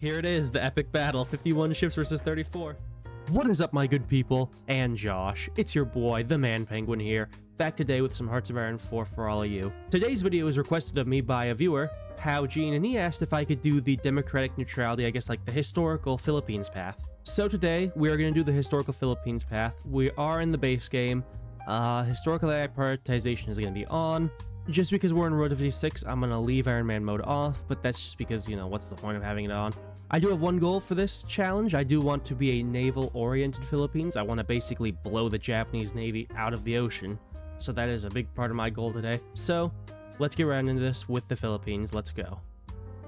Here it is, the epic battle, 51 ships versus 34. What is up, my good people? And Josh, it's your boy, the Man Penguin here, back today with some Hearts of Iron 4 for all of you. Today's video was requested of me by a viewer, Gene, and he asked if I could do the democratic neutrality, I guess like the historical Philippines path. So today, we are going to do the historical Philippines path. We are in the base game. Historical AI prioritization is going to be on. Just because we're in Road to 56, I'm going to leave Iron Man mode off, but that's just because, you know, what's the point of having it on? I do have one goal for this challenge. I do want to be a naval-oriented Philippines. I want to basically blow the Japanese Navy out of the ocean. So that is a big part of my goal today. So, let's get right into this with the Philippines. Let's go.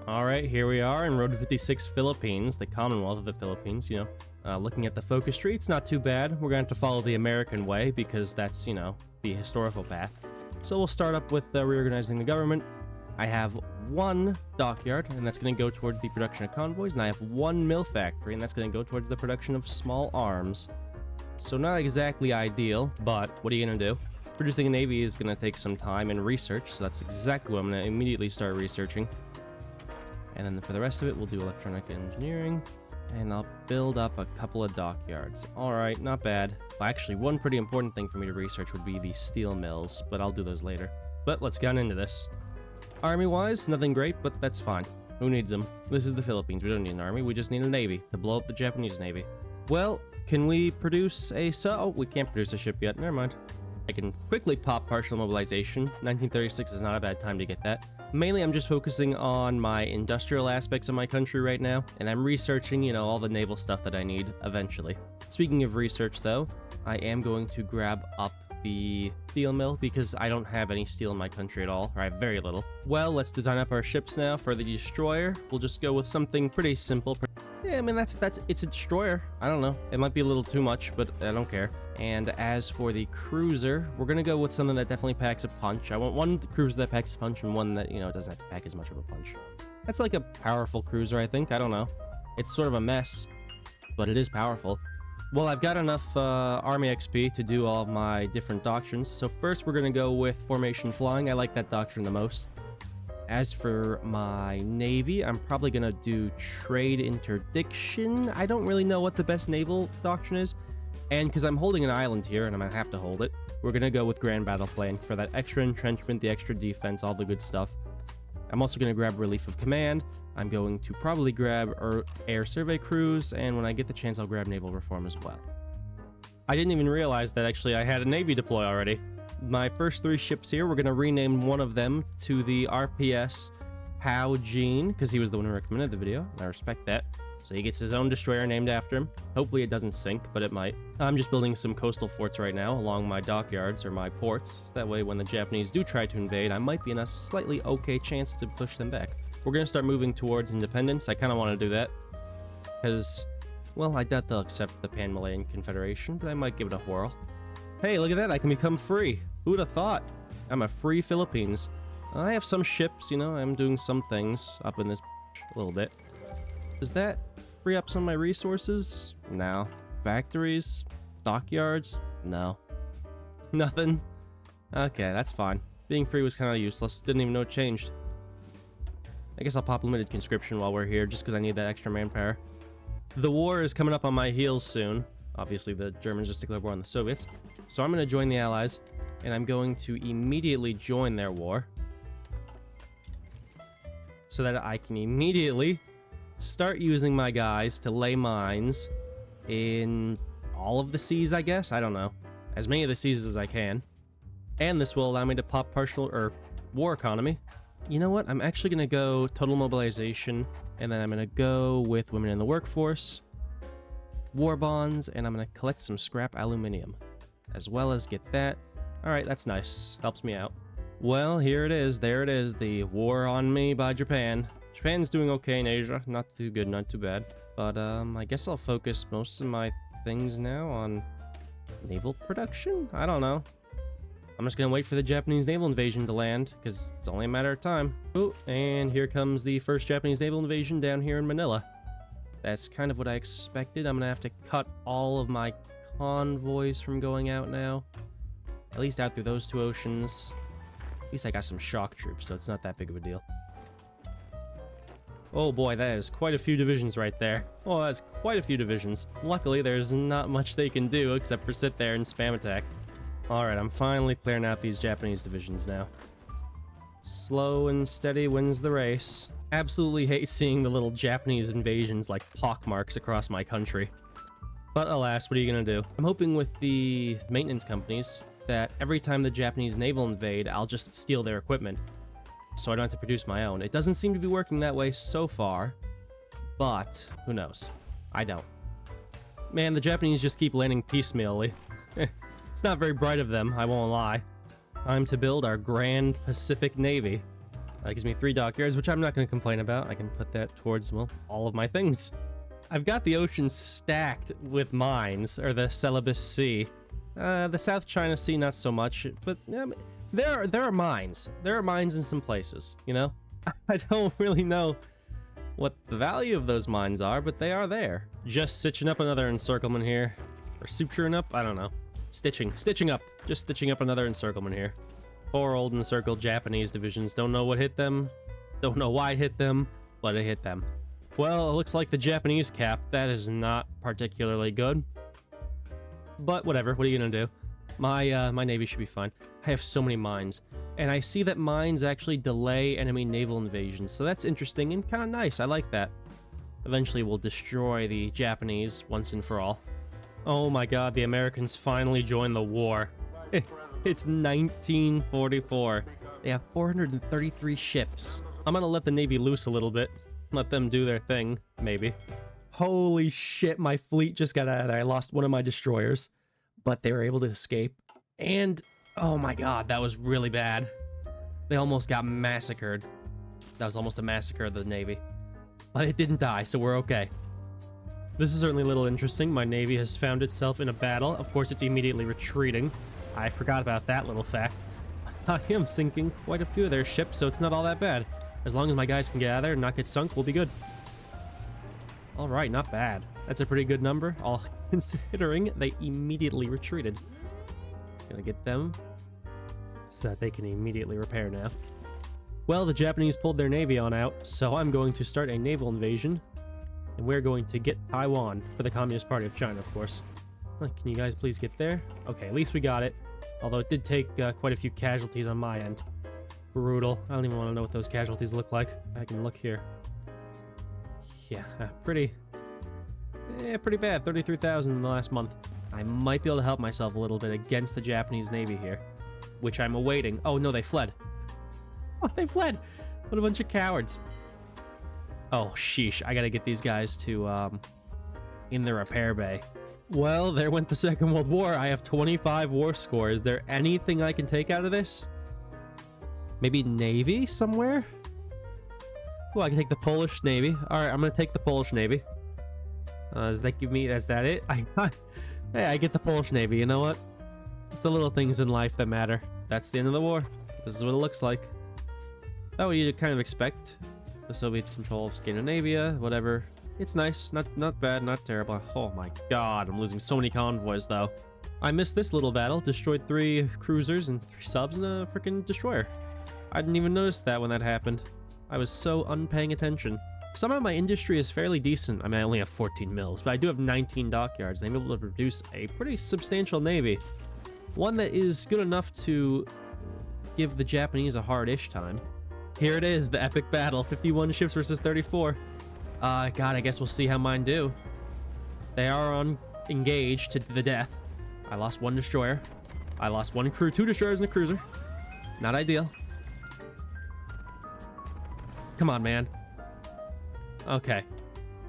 Alright, here we are in Road to 56 Philippines, the Commonwealth of the Philippines, you know. Looking at the focus tree, it's not too bad. We're going to have to follow the American way because that's, you know, the historical path. So we'll start up with reorganizing the government. I have one dockyard, and that's going to go towards the production of convoys, and I have one mill factory, and that's going to go towards the production of small arms. So not exactly ideal, but what are you going to do? Producing a navy is going to take some time and research, so that's exactly what I'm going to immediately start researching. And then for the rest of it, we'll do electronic engineering, and I'll build up a couple of dockyards. Alright, not bad. Well, actually, one pretty important thing for me to research would be the steel mills, but I'll do those later. But let's get on into this. Army-wise, nothing great, but that's fine. Who needs them? This is the Philippines. We don't need an army. We just need a navy to blow up the Japanese Navy. Well, can we produce a... Oh, we can't produce a ship yet. Never mind. I can quickly pop partial mobilization. 1936 is not a bad time to get that. Mainly, I'm just focusing on my industrial aspects of my country right now, and I'm researching, you know, all the naval stuff that I need eventually. Speaking of research, though, I am going to grab up the steel mill because I don't have any steel in my country at all, or I have very little. Well, let's design up our ships now. For the destroyer, we'll just go with something pretty simple. Yeah, I mean, it's a destroyer. I don't know. It might be a little too much, but I don't care. And as for the cruiser, we're going to go with something that definitely packs a punch. I want one cruiser that packs a punch and one that, you know, doesn't have to pack as much of a punch. That's like a powerful cruiser, I think. I don't know. It's sort of a mess, but it is powerful. Well, I've got enough Army XP to do all of my different doctrines. So first, we're going to go with formation flying. I like that doctrine the most. As for my Navy, I'm probably going to do trade interdiction. I don't really know what the best naval doctrine is. And because I'm holding an island here, and I'm going to have to hold it, we're going to go with Grand Battle Plan for that extra entrenchment, the extra defense, all the good stuff. I'm also going to grab Relief of Command. I'm going to probably grab Air Survey Cruise, and when I get the chance, I'll grab Naval Reform as well. I didn't even realize that actually I had a Navy deploy already. My first three ships here, we're going to rename one of them to the RPS Gene, because he was the one who recommended the video, and I respect that. So he gets his own destroyer named after him. Hopefully it doesn't sink, but it might. I'm just building some coastal forts right now along my dockyards or my ports. That way when the Japanese do try to invade, I might be in a slightly okay chance to push them back. We're going to start moving towards independence. I kind of want to do that because, well, I doubt they'll accept the Pan-Malayan Confederation, but I might give it a whirl. Hey, look at that. I can become free. Who would have thought? I'm a free Philippines. I have some ships, you know, I'm doing some things up in this a little bit. Does that free up some of my resources? No. Factories? Dockyards? No. Nothing? Okay, that's fine. Being free was kind of useless. Didn't even know it changed. I guess I'll pop limited conscription while we're here, just because I need that extra manpower. The war is coming up on my heels soon. Obviously, the Germans just declared war on the Soviets. So I'm going to join the Allies, and I'm going to immediately join their war. So that I can immediately start using my guys to lay mines in all of the seas, I guess. I don't know. As many of the seas as I can. And this will allow me to pop partial or war economy. You know what? I'm actually going to go total mobilization, and then I'm going to go with women in the workforce, war bonds, and I'm going to collect some scrap aluminum, as well as get that. All right, that's nice. Helps me out. Well, here it is. There it is. The war on me by Japan. Japan's doing okay in Asia. Not too good, not too bad. But I guess I'll focus most of my things now on naval production? I don't know. I'm just going to wait for the Japanese naval invasion to land, because it's only a matter of time. Oh, and here comes the first Japanese naval invasion down here in Manila. That's kind of what I expected. I'm going to have to cut all of my convoys from going out now. At least out through those two oceans. At least I got some shock troops, so it's not that big of a deal. Oh boy, that is quite a few divisions right there. Oh, that's quite a few divisions. Luckily, there's not much they can do except for sit there and spam attack. Alright, I'm finally clearing out these Japanese divisions now. Slow and steady wins the race. Absolutely hate seeing the little Japanese invasions like pockmarks across my country. But alas, what are you gonna do? I'm hoping with the maintenance companies that every time the Japanese naval invade, I'll just steal their equipment, so I don't have to produce my own. It doesn't seem to be working that way so far, but who knows? I don't. Man, the Japanese just keep landing piecemeally. It's not very bright of them, I won't lie. Time to build our Grand Pacific Navy. That gives me 3 dockyards, which I'm not going to complain about. I can put that towards, well, all of my things. I've got the ocean stacked with mines, or the Celebes Sea. The South China Sea, not so much, but there are mines. There are mines in some places, you know? I don't really know what the value of those mines are, but they are there. Just stitching up another encirclement here. Or suturing up? I don't know. Stitching up. Just stitching up another encirclement here. 4 old encircled Japanese divisions. Don't know what hit them. Don't know why it hit them, but it hit them. Well, it looks like the Japanese cap. That is not particularly good. But whatever, what are you gonna do? My navy should be fine. I have so many mines. And I see that mines actually delay enemy naval invasions, so that's interesting and kind of nice. I like that. Eventually we'll destroy the Japanese once and for all. Oh my god, the Americans finally joined the war. It's 1944. They have 433 ships. I'm gonna let the Navy loose a little bit. Let them do their thing, maybe. Holy shit, my fleet just got out of there. I lost one of my destroyers, but they were able to escape. And, oh my god, that was really bad. They almost got massacred. That was almost a massacre of the Navy. But it didn't die, so we're okay. This is certainly a little interesting. My Navy has found itself in a battle. Of course, it's immediately retreating. I forgot about that little fact. I am sinking quite a few of their ships, so it's not all that bad. As long as my guys can get out of there and not get sunk, we'll be good. Alright, not bad. That's a pretty good number, all considering they immediately retreated. Gonna get them so that they can immediately repair now. Well, the Japanese pulled their navy on out, so I'm going to start a naval invasion. And we're going to get Taiwan for the Communist Party of China, of course. Can you guys please get there? Okay, at least we got it. Although it did take quite a few casualties on my end. Brutal. I don't even want to know what those casualties look like. I can look here. Yeah, pretty bad. 33,000 in the last month. I might be able to help myself a little bit against the Japanese Navy here, which I'm awaiting. Oh, no, they fled. Oh, they fled. What a bunch of cowards. Oh, sheesh. I gotta get these guys to, in the repair bay. Well, there went the Second World War. I have 25 war score. Is there anything I can take out of this? Maybe Navy somewhere? Oh, I can take the Polish Navy. Alright, I'm gonna take the Polish Navy. Does that give me... Is that it? Hey, I get the Polish Navy. You know what? It's the little things in life that matter. That's the end of the war. This is what it looks like. That what you'd kind of expect. The Soviets' control of Scandinavia, whatever. It's nice. Not bad, not terrible. Oh my god, I'm losing so many convoys, though. I missed this little battle. Destroyed 3 cruisers and 3 subs and a freaking destroyer. I didn't even notice that when that happened. I was so unpaying attention. Somehow my industry is fairly decent. I mean, I only have 14 mills, but I do have 19 dockyards. And I'm able to produce a pretty substantial navy. One that is good enough to give the Japanese a hard-ish time. Here it is, the epic battle. 51 ships versus 34. God, I guess we'll see how mine do. They are engaged to the death. I lost 1 destroyer. I lost 1 crew, 2 destroyers and a cruiser. Not ideal. Come on, man. Okay.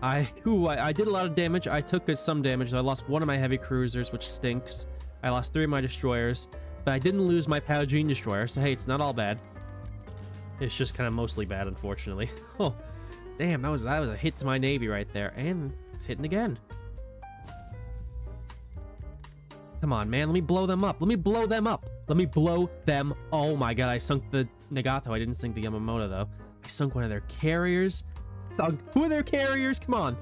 I did a lot of damage. I took some damage, though. I lost 1 of my heavy cruisers, which stinks. I lost 3 of my destroyers, but I didn't lose my Paojin destroyer, so hey, it's not all bad. It's just kind of mostly bad, unfortunately. Oh, damn, that was a hit to my navy right there, and it's hitting again. Come on, man, let me blow them up. Let me blow them up. Let me blow them. Oh my god, I sunk the Nagato. I didn't sink the Yamamoto, though. I sunk one of their carriers. Sunk 2 of their carriers. Come on.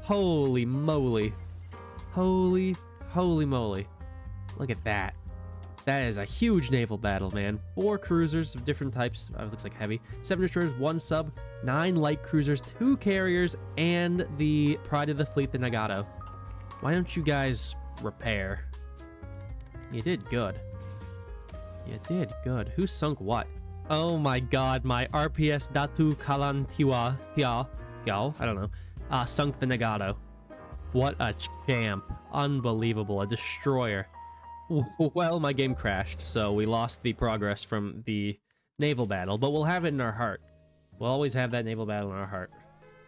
Holy moly. Holy moly. Look at that. That is a huge naval battle, man. 4 cruisers of different types. It looks like heavy. 7 destroyers, 1 sub, 9 light cruisers, 2 carriers, and the pride of the fleet, the Nagato. Why don't you guys repair? You did good. You did good. Who sunk what? Oh my god, my RPS Datu Kalantiwa Tiao, I don't know, sunk the Nagato. What a champ. Unbelievable. A destroyer. Well, my game crashed, so we lost the progress from the naval battle, but we'll have it in our heart. We'll always have that naval battle in our heart.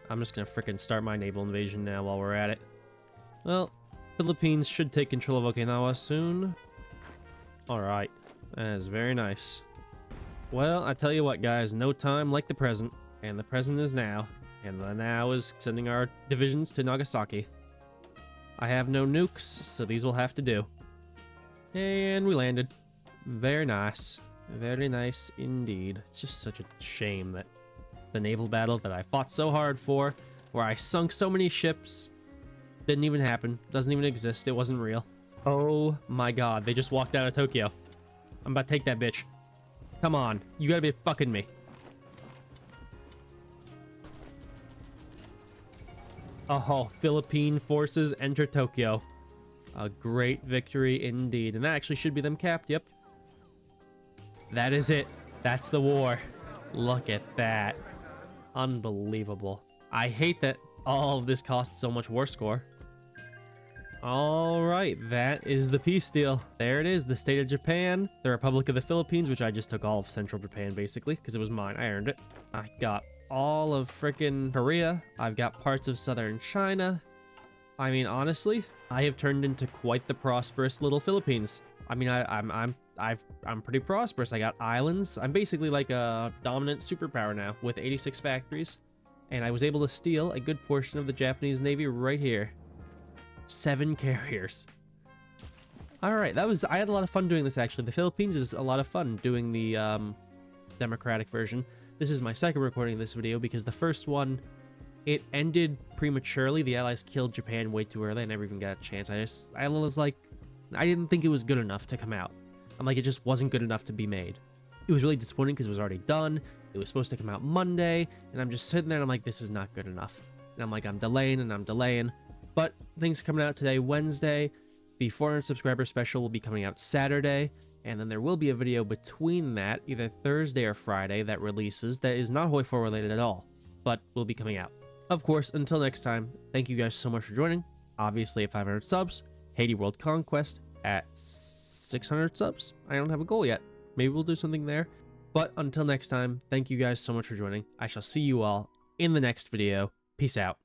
I'm just gonna frickin' start my naval invasion now while we're at it. Well, Philippines should take control of Okinawa soon. Alright, that is very nice. Well, I tell you what, guys, no time like the present, and the present is now, and the now is sending our divisions to Nagasaki. I have no nukes, so these will have to do. And we landed. Very nice. Very nice indeed. It's just such a shame that the naval battle that I fought so hard for, where I sunk so many ships, didn't even happen. Doesn't even exist. It wasn't real. Oh my god, they just walked out of Tokyo. I'm about to take that bitch. Come on. You gotta be fucking me. Oh, Philippine forces enter Tokyo. A great victory indeed. And that actually should be them capped, yep. That is it. That's the war. Look at that. Unbelievable. I hate that all of this costs so much war score. Alright, that is the peace deal. There it is, the state of Japan, the Republic of the Philippines, which I just took all of Central Japan, basically, because it was mine. I earned it. I got all of frickin' Korea. I've got parts of southern China. I mean, honestly, I have turned into quite the prosperous little Philippines. I mean, I'm pretty prosperous. I got islands. I'm basically like a dominant superpower now with 86 factories. And I was able to steal a good portion of the Japanese Navy right here. 7 carriers. Alright, I had a lot of fun doing this, actually. The Philippines is a lot of fun doing the democratic version. This is my second recording of this video because the first one, it ended prematurely. The Allies killed Japan way too early. I never even got a chance. I was like, I didn't think it was good enough to come out. I'm like, it just wasn't good enough to be made. It was really disappointing because it was already done. It was supposed to come out Monday, and I'm just sitting there and I'm like, this is not good enough. And I'm like, I'm delaying and I'm delaying. But things are coming out today, Wednesday. The 400 subscriber special will be coming out Saturday. And then there will be a video between that, either Thursday or Friday, that releases that is not Hoi 4 related at all, but will be coming out. Of course, until next time, thank you guys so much for joining. Obviously, at 500 subs, Haiti World Conquest at 600 subs. I don't have a goal yet. Maybe we'll do something there. But until next time, thank you guys so much for joining. I shall see you all in the next video. Peace out.